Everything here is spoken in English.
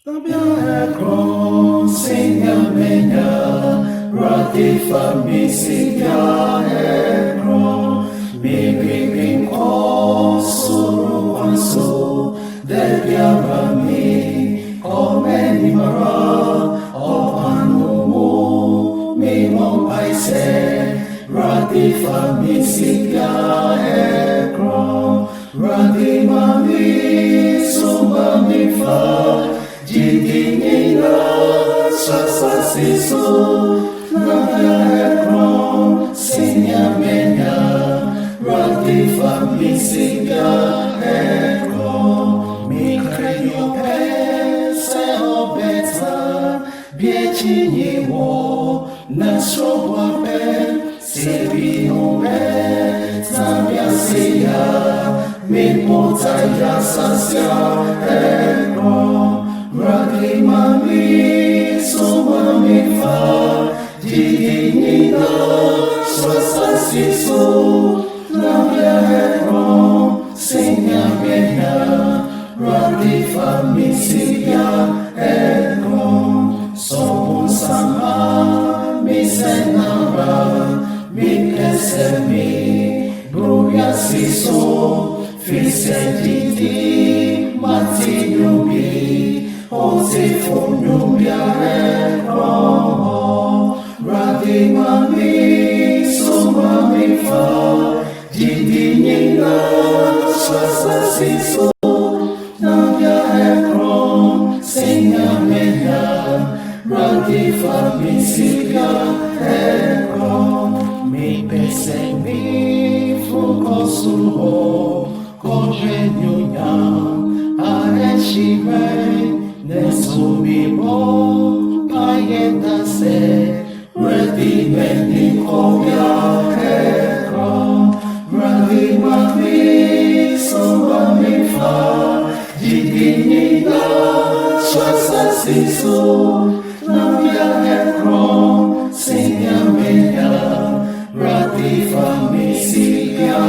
Tabiakron singamenya ratifa misiga ekron mibibing ko suruansu debyarami komeni mara opanumu mimong paise ratifa misiga ekron ratimami sumamifa Jidingina sasasisu Naya ekron sinyamenya Ratifa misiga ekron Mikreyo se obeta Biechinyiwo Nasrobwa pe Sibinobe Tabiasiya Mipotaya sasya ekron Rakimami sumamifa Jidinina swasasisu Nabya ekron sinyamenya Ratifa misiya ekron Sobun sama misenara Mikesemi Bruya siso Fisediti mati nyubi Ose funyumbia ekron Radimami sumamifa Jidinyina swasasisu Nabya ekron sinyamenya Ratifa misiga ekron Mipesemi fukosuho Konjenyunya Areshime Nesumimo Payetase Redimeni Kobya ekron Radimami sumamifa Jidinina swasasisu Nabya ekron sinyamenya Ratifa misiga